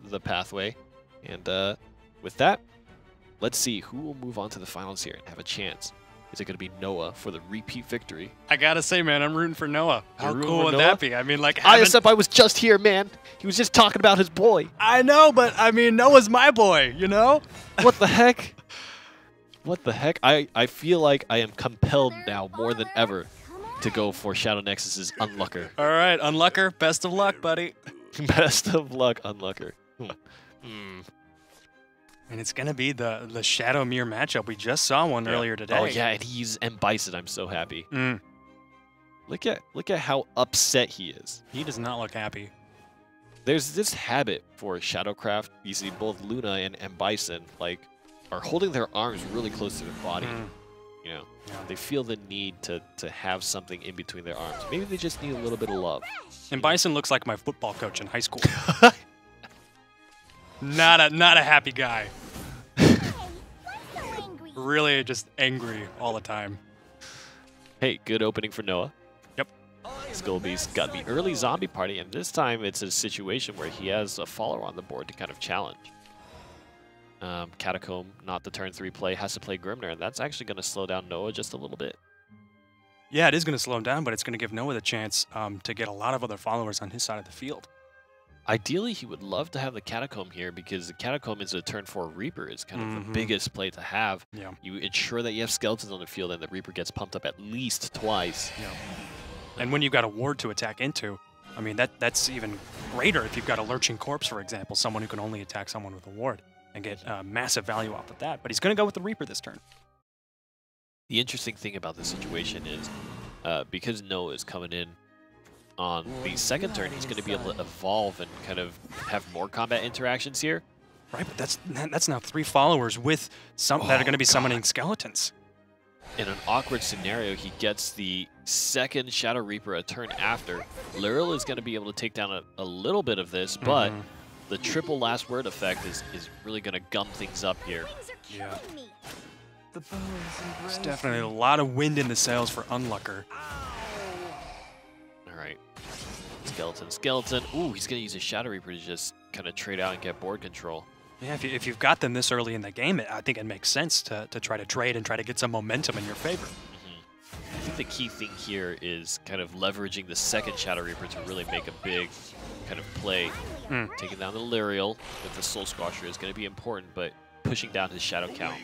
the pathway. And with that, let's see who will move on to the finals here and have a chance. Is it going to be Noah for the repeat victory? I gotta say, man, I'm rooting for Noah. How rooting cool for would Noah? that be? I mean, like, I was just here, man. He was just talking about his boy. I know, but I mean, Noah's my boy, you know? What the heck? What the heck? I feel like I am compelled now more than ever to go for Shadow Nexus's Unlucker. All right, Unlucker, best of luck, buddy. Best of luck, Unlucker. And it's gonna be the Shadow Mirror matchup. We just saw one earlier today. Oh yeah, and he's M Bison. I'm so happy. Mm. Look at how upset he is. He does not look happy. There's this habit for Shadowcraft. You see both Luna and M Bison like are holding their arms really close to their body. You know, they feel the need to have something in between their arms. Maybe they just need a little bit of love. And Bison looks like my football coach in high school. Not a happy guy. Really just angry all the time. Hey, good opening for Noah. Yep. Skullby's got the early zombie party, and this time it's a situation where he has a follower on the board to kind of challenge. Catacomb, not the turn 3 play, has to play Grimner, and that's actually going to slow down Noah just a little bit. Yeah, it is going to slow him down, but it's going to give Noah the chance to get a lot of other followers on his side of the field. Ideally, he would love to have the Catacomb here because the Catacomb is a turn 4 Reaper. It's kind of the biggest play to have. Yeah. You ensure that you have skeletons on the field and the Reaper gets pumped up at least twice. Yeah. And when you've got a ward to attack into, I mean, that's even greater if you've got a Lurching Corpse, for example, someone who can only attack someone with a ward and get massive value off of that. But he's going to go with the Reaper this turn. The interesting thing about this situation is because Noah is coming in on the second turn, he's going to be able to evolve and kind of have more combat interactions here. Right, but that's now 3 followers with some that are going to be summoning skeletons. In an awkward scenario, he gets the second Shadow Reaper a turn after. Lyril is going to be able to take down a little bit of this, but the triple last word effect is really going to gum things up here. Yeah. There's definitely a lot of wind in the sails for Unlucker. All right. Skeleton. Ooh, he's going to use a Shadow Reaper to just kind of trade out and get board control. Yeah, if you've got them this early in the game, I think it makes sense to try to trade and try to get some momentum in your favor. I think the key thing here is kind of leveraging the second Shadow Reaper to really make a big kind of play. Taking down the Lyriel with the Soul Squasher is going to be important, but pushing down his Shadow count.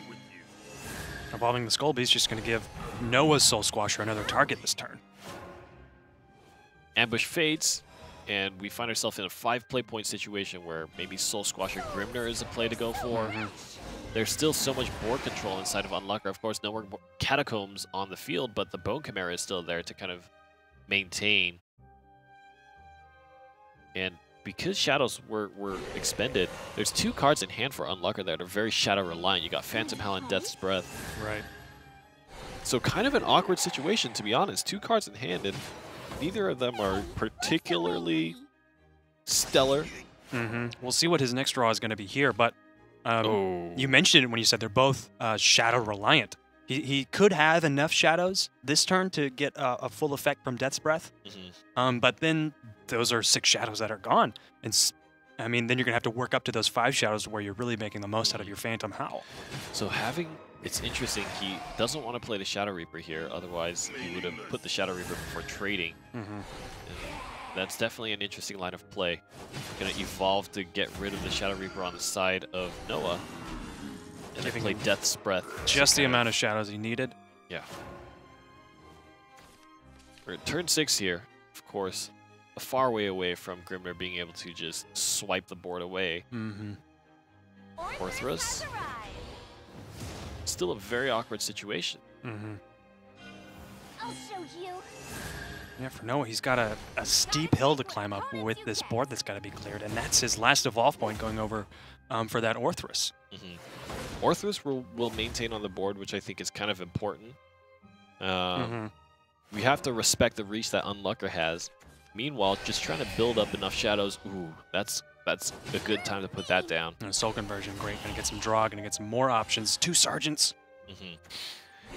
Evolving the Skullby is just going to give Noah's Soul Squasher another target this turn. Ambush fades, and we find ourselves in a 5 play point situation where maybe Soul Squasher Grimner is a play to go for. There's still so much board control inside of Unlucker. Of course, no more Catacombs on the field, but the Bone Chimera is still there to kind of maintain. And because Shadows were expended, there's 2 cards in hand for Unlucker that are very Shadow reliant. You got Phantom Howl and Death's Breath. Right. So kind of an awkward situation, to be honest. 2 cards in hand, and neither of them are particularly stellar. We'll see what his next draw is going to be here, but you mentioned it when you said they're both Shadow reliant. He could have enough Shadows this turn to get a full effect from Death's Breath, but then those are 6 Shadows that are gone. And I mean, then you're going to have to work up to those 5 Shadows where you're really making the most out of your Phantom Howl. So it's interesting, he doesn't want to play the Shadow Reaper here, otherwise he would have put the Shadow Reaper before trading. That's definitely an interesting line of play. Going to evolve to get rid of the Shadow Reaper on the side of Noah. And then play Death's Breath. Just the amount of Shadows he needed. Yeah. We're at turn 6 here, of course. A far way away from Grimner being able to just swipe the board away. Orthrus. Still a very awkward situation. I'll show you. Yeah, for Noah, he's got a steep hill to climb up with this board that's got to be cleared, and that's his last evolve point going over for that Orthrus. Orthrus will maintain on the board, which I think is kind of important. We have to respect the reach that Unlucker has. Meanwhile, just trying to build up enough Shadows. Ooh, that's a good time to put that down. And Soul Conversion, great. Going to get some draw, going to get some more options. 2 Sergeants.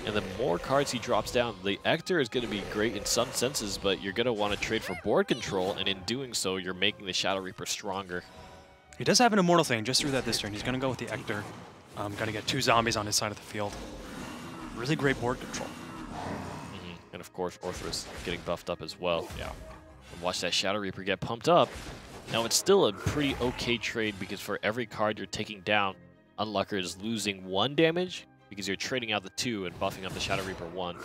And the more cards he drops down, the Ector is going to be great in some senses, but you're going to want to trade for board control, and in doing so, you're making the Shadow Reaper stronger. He does have an immortal thing. Just threw that this turn. He's going to go with the Ector. Got to get 2 zombies on his side of the field. Really great board control. And of course, Orthrus getting buffed up as well. Yeah. And watch that Shadow Reaper get pumped up. Now, it's still a pretty okay trade because for every card you're taking down, Unlucker is losing 1 damage because you're trading out the 2 and buffing up the Shadow Reaper 1.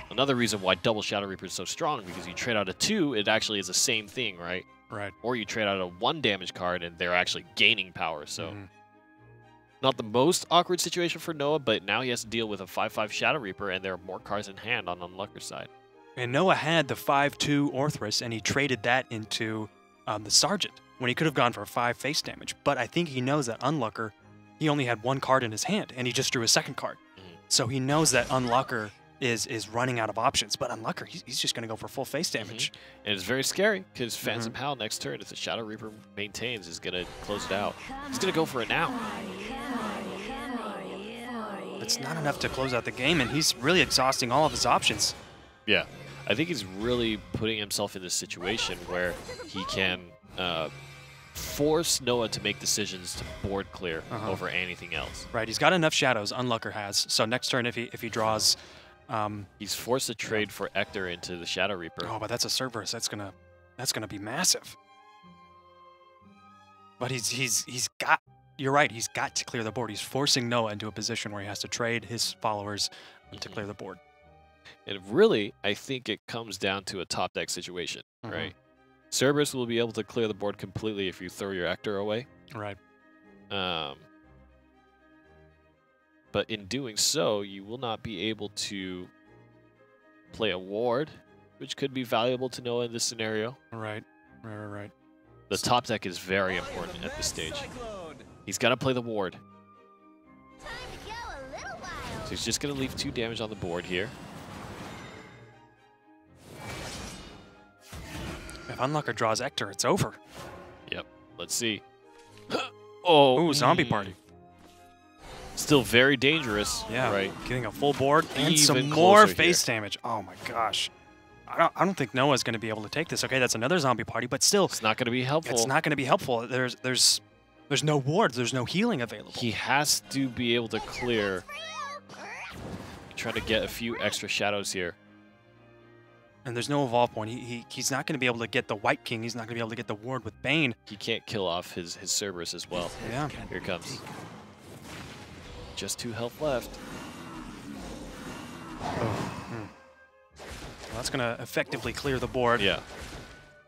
Another reason why double Shadow Reaper is so strong, because you trade out a 2, it actually is the same thing, right? Right. Or you trade out a 1 damage card and they're actually gaining power, so... Not the most awkward situation for Noah, but now he has to deal with a 5/5 Shadow Reaper, and there are more cards in hand on Unlucker's side. And Noah had the 5/2 Orthrus, and he traded that into the Sergeant when he could have gone for 5 face damage. But I think he knows that Unlucker, he only had 1 card in his hand, and he just drew a 2nd card. So he knows that Unlucker is running out of options. But Unlucker, he's just going to go for full face damage. And it's very scary, because Phantom Howl next turn, if the Shadow Reaper maintains, is going to close it out. He's going to go for it now. It's not enough to close out the game, and he's really exhausting all of his options. Yeah, I think he's really putting himself in this situation where he can force Noah to make decisions to board clear over anything else. Right, he's got enough shadows, Unlucker has. So next turn, if he draws... he's forced to trade for Ector into the Shadow Reaper. Oh, but that's a Cerberus. That's gonna be massive. But he's got... You're right, he's got to clear the board. He's forcing Noah into a position where he has to trade his followers to clear the board. And really, I think it comes down to a top deck situation, right? Cerberus will be able to clear the board completely if you throw your Ector away. Right. But in doing so, you will not be able to play a ward, which could be valuable to Noah in this scenario. Right. Right. The top deck is very important at this stage. He's got to play the ward. So he's just going to leave 2 damage on the board here. If Unlucker draws Ector, it's over. Yep. Let's see. Oh, ooh, zombie party. Still very dangerous. Yeah, right. Getting a full board and Even some more closer face here. damage. Oh my gosh. I don't think Noah's going to be able to take this. Okay, that's another zombie party, but still, It's not going to be helpful. it's not going to be helpful. There's no wards. There's no healing available. He has to be able to clear. Try to get a few extra shadows here. And there's no evolve point. He's not going to be able to get the White King. He's not going to be able to get the ward with Bane. He can't kill off his Cerberus as well. Yeah. Here it comes. Just 2 health left. Well, that's going to effectively clear the board. Yeah.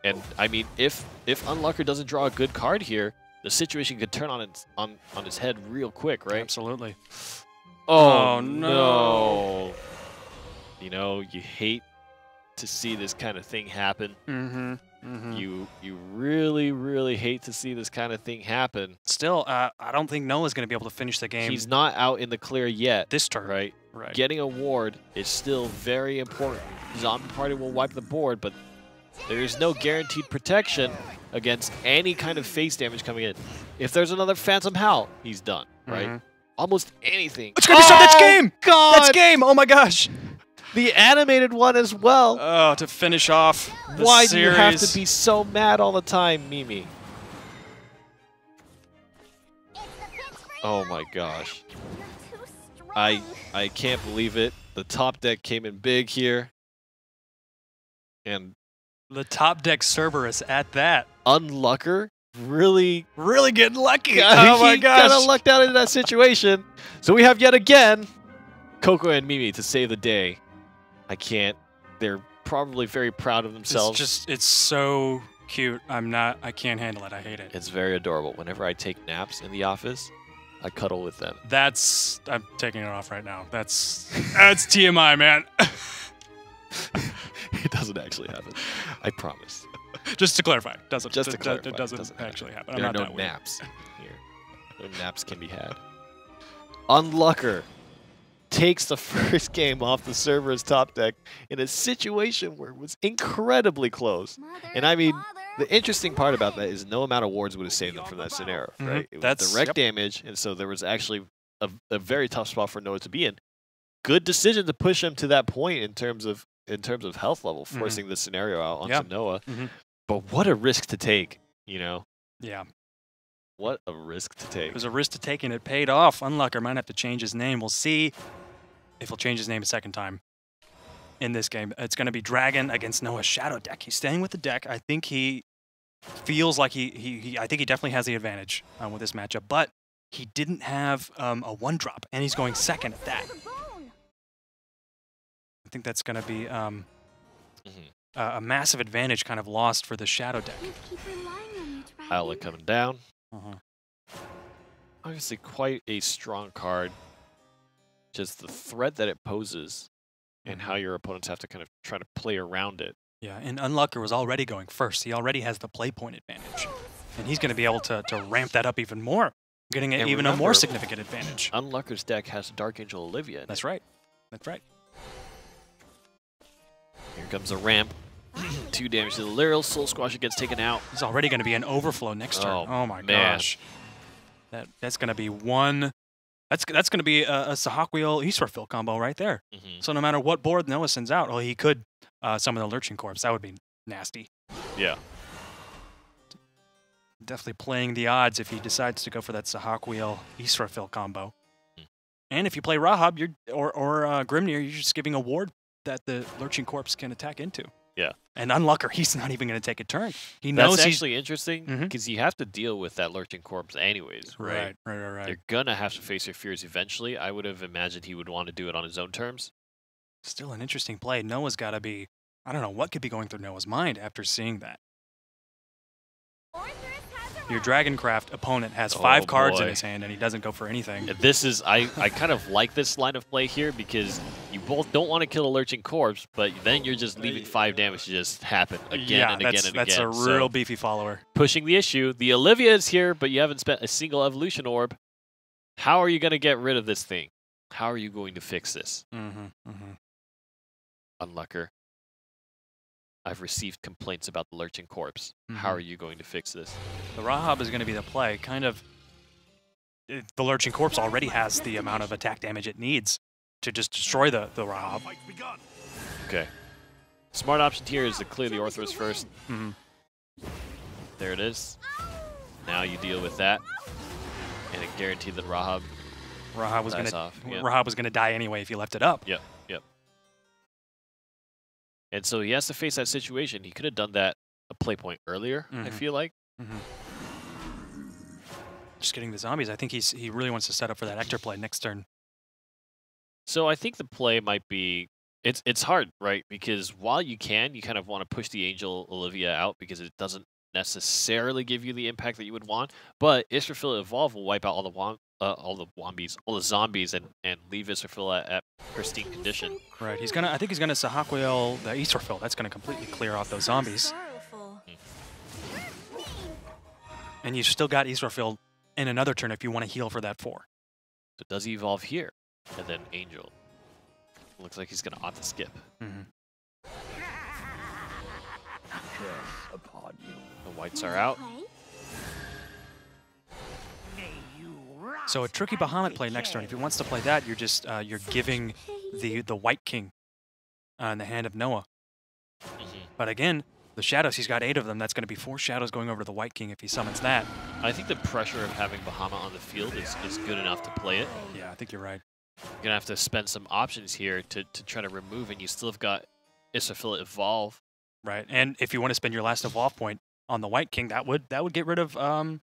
And I mean, if Unlucker doesn't draw a good card here, the situation could turn on his head real quick, right? Absolutely. Oh no. You know, you hate to see this kind of thing happen. You really, really hate to see this kind of thing happen. Still, I don't think Noah's going to be able to finish the game. He's not out in the clear yet. This turn. Right? Right. Getting a ward is still very important. Zombie Party will wipe the board, but there is no guaranteed protection against any kind of face damage coming in. If there's another Phantom Howl, he's done, right? Almost anything. It's going to be that's game! God! That's game! Oh my gosh! The animated one as well. Oh, to finish off the Why series. do you have to be so mad all the time, Mimi? Oh my gosh. I can't believe it. The top deck came in big here. And the top deck Cerberus at that. Unlucker really getting lucky. Oh my gosh. Kind of lucked out into that situation. So we have yet again Coco and Mimi to save the day. I can't. They're probably very proud of themselves. It's so cute. I can't handle it. I hate it. It's very adorable. Whenever I take naps in the office, I cuddle with them. I'm taking it off right now. That's TMI, man. It doesn't actually happen. I promise. Just to clarify, it doesn't happen. actually happen. There I'm are not no that naps here. No naps can be had. Unlucker takes the first game off the server's top deck in a situation where it was incredibly close. And I mean, the interesting part about that is no amount of wards would have saved them from that scenario, right? It was direct damage, and so there was actually a very tough spot for Noah to be in. Good decision to push him to that point in terms of health level, forcing the scenario out onto Noah. But what a risk to take, you know? Yeah. What a risk to take. It was a risk to take, and it paid off. Unlucker might have to change his name. We'll see if he'll change his name a second time in this game. It's going to be Dragon against Noah's Shadow deck. He's staying with the deck. I think he feels like I think he definitely has the advantage with this matchup, but he didn't have a 1-drop, and he's going second at that. I think that's going to be a massive advantage kind of lost for the Shadow deck. Outlet coming down. Obviously quite a strong card. Just the threat that it poses and how your opponents have to kind of try to play around it. Yeah, and Unlucker was already going first. He already has the play point advantage. And he's going to be able to ramp that up even more, getting even a more significant advantage. Unlucker's deck has Dark Angel Olivia. That's right. That's right. Here comes a ramp. 2 damage to the Lyrial. Soul Squasher gets taken out. He's already going to be an overflow next turn. Oh my gosh. That's going to be one. That's going to be a Sahakweal Eastwarfill combo right there. So no matter what board Noah sends out, well, he could summon the Lurching Corpse. That would be nasty. Yeah. Definitely playing the odds if he decides to go for that Sahakweal Eastwarfill combo. And if you play Rahab or Grimnir, you're just giving a ward that the Lurching Corpse can attack into. Yeah. And Unlucker, he's not even going to take a turn. He knows That's actually interesting because you have to deal with that Lurching Corpse anyways, right? Right. You're going to have to face your fears eventually. I would have imagined he would want to do it on his own terms. Still an interesting play. Noah's got to be, I don't know what could be going through Noah's mind after seeing that. Your Dragoncraft opponent has 5 cards in his hand and he doesn't go for anything. This is, I kind of like this line of play here because you both don't want to kill a Lurching Corpse, but then you're just leaving 5 damage to just happen again and again and again. That's a real beefy follower. Pushing the issue. The Olivia is here, but you haven't spent a single Evolution Orb. How are you going to get rid of this thing? How are you going to fix this? Unlucker. I've received complaints about the Lurching Corpse. How are you going to fix this? The Rahab is going to be the play. Kind of, the Lurching Corpse already has the amount of attack damage it needs to just destroy the Rahab. Okay. Smart option here is to clear the Orthros first. There it is. Now you deal with that. And it guaranteed that Rahab was going to die anyway if you left it up. Yep. And so he has to face that situation. He could have done that a play point earlier, I feel like. Just getting the zombies. I think he really wants to set up for that Ector play next turn. So I think the play might be, it's hard, right? Because while you kind of want to push the Angel Olivia out because it doesn't necessarily give you the impact that you would want, but Israfil Evolve will wipe out all the zombies and leave Israfil at pristine condition. Right. I think he's gonna Sahakweal the Eastwarfill. That's gonna completely clear off those zombies. And you still got Eastwarfill in another turn if you want to heal for that 4. So does he evolve here? And then Angel. Looks like he's gonna opt to skip. The whites are out. So a tricky Bahamut play next turn. If he wants to play that, you're just you're giving the White King in the hand of Noah. But again, the shadows, he's got 8 of them. That's going to be 4 shadows going over to the White King if he summons that. I think the pressure of having Bahamut on the field is good enough to play it. Yeah, I think you're right. You're going to have to spend some options here to try to remove, and you still have got Israfil Evolve. Right, and if you want to spend your last Evolve point on the White King, that would get rid of Bahamut,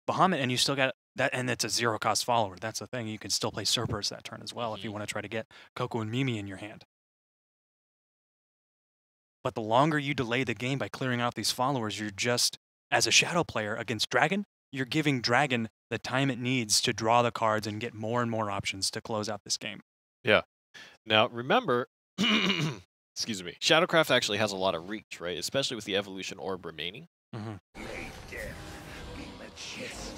and you still got that, and it's a 0-cost follower. That's the thing. You can still play Cerberus that turn as well if you want to try to get Coco and Mimi in your hand. But the longer you delay the game by clearing out these followers, you're just, as a Shadow player against Dragon, you're giving Dragon the time it needs to draw the cards and get more and more options to close out this game. Yeah. Now, remember, excuse me, Shadowcraft actually has a lot of reach, right? Especially with the Evolution Orb remaining. May death be majestic.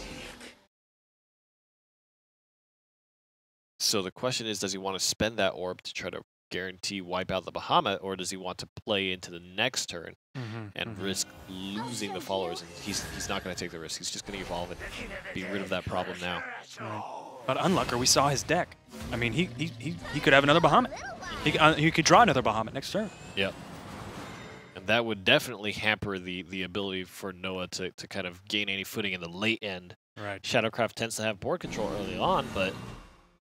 So the question is, does he want to spend that orb to try to guarantee wipe out the Bahamut, or does he want to play into the next turn and risk losing the followers? And he's not going to take the risk. He's just going to evolve and be rid of that problem now. Right. But Unlucker, we saw his deck. I mean, he could have another Bahamut. He could draw another Bahamut next turn. Yep. And that would definitely hamper the ability for Noah to kind of gain any footing in the late end Right. Shadowcraft tends to have board control early on, but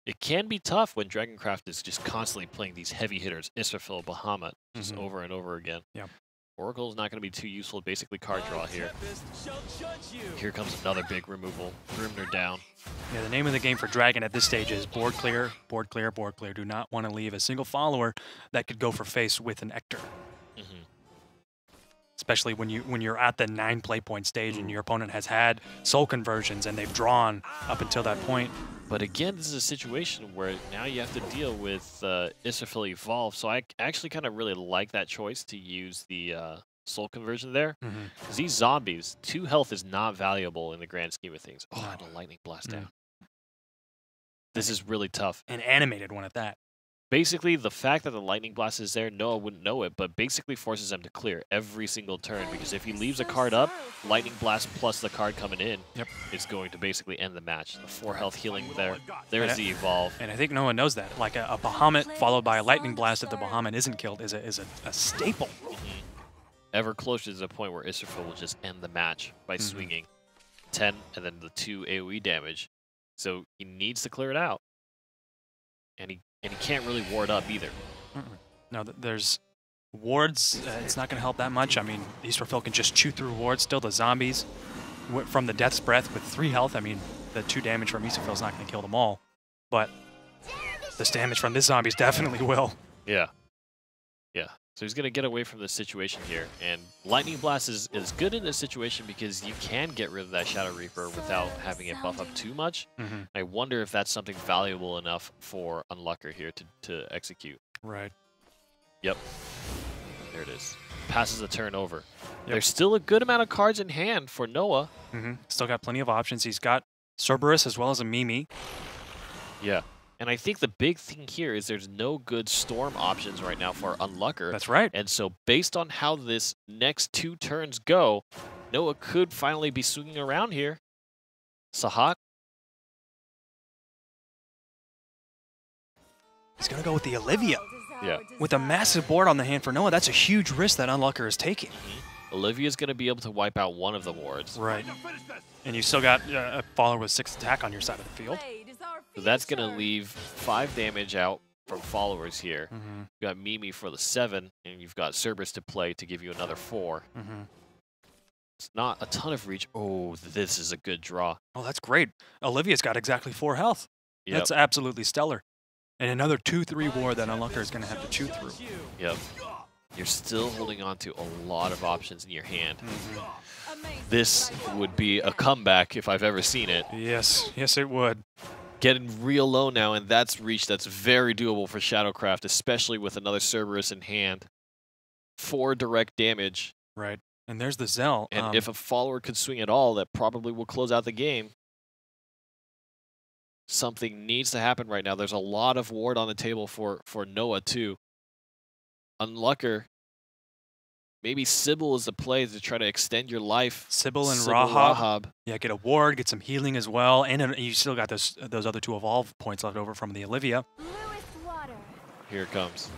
it can be tough when Dragoncraft is just constantly playing these heavy hitters, Israfil, Bahamut, just over and over again. Yeah. Oracle is not going to be too useful, basically card draw here. Here comes another big removal. Grimner down. Yeah, the name of the game for Dragon at this stage is board clear, board clear, board clear. Do not want to leave a single follower that could go for face with an Ector. Especially when you're at the 9 play point stage and your opponent has had soul conversions and they've drawn up until that point. But again, this is a situation where now you have to deal with Israfil Evolve, so I actually kind of really like that choice to use the soul conversion there. Because these zombies, 2 health is not valuable in the grand scheme of things. Oh, and a lightning blast down. This is really tough. An animated one at that. Basically, the fact that the lightning blast is there, Noah wouldn't know it, but basically forces him to clear every single turn, because if he leaves a card up, lightning blast plus the card coming in is going to basically end the match. The 4 health healing there. There's the evolve. And I think Noah knows that. Like a Bahamut followed by a lightning blast if the Bahamut isn't killed is a staple. Ever closer to the point where Israfil will just end the match by swinging 10 and then the 2 AoE damage. So he needs to clear it out. And he can't really ward up either. No, there's wards. It's not going to help that much. I mean, Israfil can just chew through wards. Still, the zombies from the Death's Breath with 3 health. I mean, the 2 damage from Israfil is not going to kill them all. But this damage from this zombies definitely will. Yeah. Yeah. So he's going to get away from this situation here. And Lightning Blast is good in this situation because you can get rid of that Shadow Reaper without having it buff up too much. I wonder if that's something valuable enough for Unlucker here to execute. Right. Yep. There it is. Passes the turn over. There's still a good amount of cards in hand for Noah. Still got plenty of options. He's got Cerberus as well as a Mimi. Yeah. And I think the big thing here is there's no good Storm options right now for Unlucker. That's right. And so based on how this next 2 turns go, Noah could finally be swinging around here. Sahak. He's going to go with the Olivia. Yeah. With a massive board on the hand for Noah, that's a huge risk that Unlucker is taking. Olivia's going to be able to wipe out one of the wards. Right. And you still got a follower with 6 attack on your side of the field. So that's going to leave 5 damage out from followers here. You got Mimi for the 7, and you've got Cerberus to play to give you another 4. It's not a ton of reach. Oh, this is a good draw. Oh, that's great. Olivia's got exactly 4 health. Yep. That's absolutely stellar. And another 2-3 ward that Unlucker is going to have to chew through. Yep. You're still holding on to a lot of options in your hand. This would be a comeback if I've ever seen it. Yes, yes it would. Getting real low now, and that's reach that's very doable for Shadowcraft, especially with another Cerberus in hand. 4 direct damage. Right. And there's the Zell. And if a follower could swing at all, that probably will close out the game. Something needs to happen right now. There's a lot of ward on the table for Noah, too. Unlucker. Maybe Sybil is the play to try to extend your life. Sybil and Rahab. Yeah, get a ward, get some healing as well. And you still got those other 2 evolve points left over from the Olivia. Here it comes.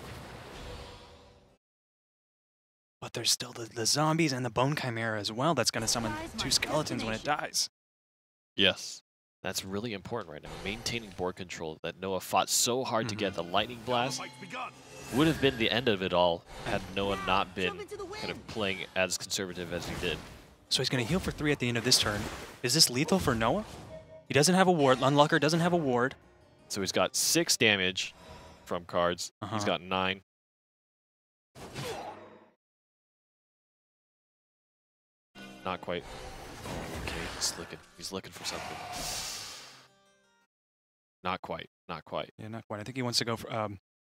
But there's still the zombies and the Bone Chimera as well. That's going to summon 2 skeletons when it dies. Yes. That's really important right now. Maintaining board control that Noah fought so hard to get. The Lightning Blast would have been the end of it all had Noah not been kind of playing as conservative as he did. So he's going to heal for 3 at the end of this turn. Is this lethal for Noah? He doesn't have a ward. Unlucker doesn't have a ward. So he's got 6 damage from cards. He's got 9. Not quite. Oh, okay, he's looking for something. Not quite. Not quite. Yeah, not quite. I think he wants to go for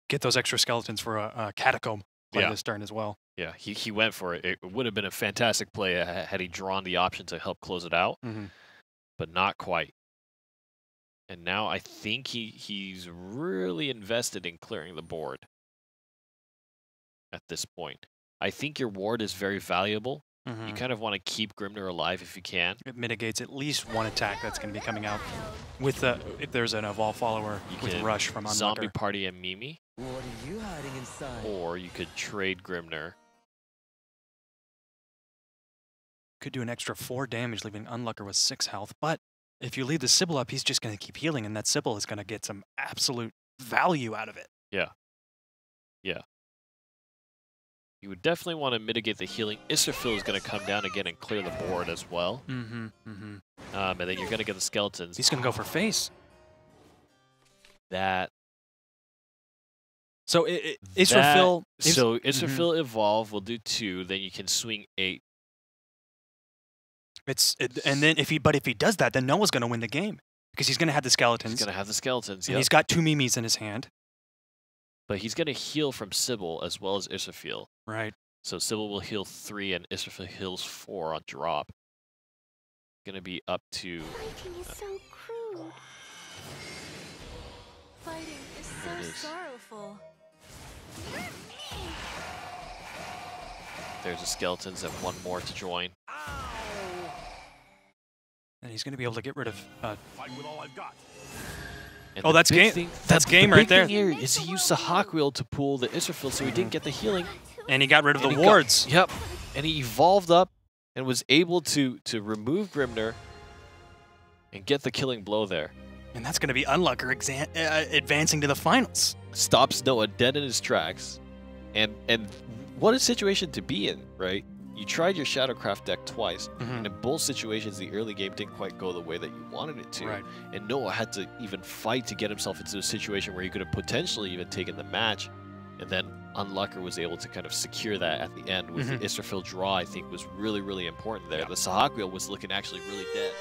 get those extra skeletons for a catacomb play this turn as well. Yeah, he went for it. It would have been a fantastic play had he drawn the option to help close it out, but not quite. And now I think he's really invested in clearing the board at this point. I think your ward is very valuable. You kind of want to keep Grimner alive if you can. It mitigates at least 1 attack that's going to be coming out with if there's an evolve follower with Rush from Unlucker. Zombie Party and Mimi. What are you hiding inside? Or you could trade Grimner. Could do an extra 4 damage, leaving Unlucker with 6 health, but if you leave the Sybil up, he's just going to keep healing, and that Sybil is going to get some absolute value out of it. Yeah. Yeah. You would definitely want to mitigate the healing. Israfil is going to come down again and clear the board as well. Mm-hmm. Mm-hmm. And then you're going to get the skeletons. He's going to go for face. That. So Israfil. So Israfil evolve will do 2. Then you can swing 8. And then if he does that, then Noah's going to win the game because he's going to have the skeletons. He's going to have the skeletons. And he's got 2 Mimis in his hand. But he's going to heal from Sybil as well as Israfil. Right. So Sybil will heal 3 and Israfil heals 4 on drop. Going to be up to. Fighting is so cruel. Fighting is so sorrowful. There's the skeletons and 1 more to join. And he's going to be able to get rid of. Fight with all I've got. And Oh, that's game. That's game right there. The big thing here is he used the Hawk Wheel to pull the Israfil, so he didn't get the healing. And he got rid of And the he wards. Yep. And he evolved up and was able to remove Grimner and get the killing blow there. And that's going to be Unlucker advancing to the finals. Stops Noah dead in his tracks. And what a situation to be in, right? You tried your Shadowcraft deck twice, and in both situations, the early game didn't quite go the way that you wanted it to. Right. And Noah had to even fight to get himself into a situation where he could have potentially even taken the match. And then Unlucker was able to kind of secure that at the end with the Israfil draw, I think was really, really important there. Yeah. The Sahak Wheel was looking actually really dead.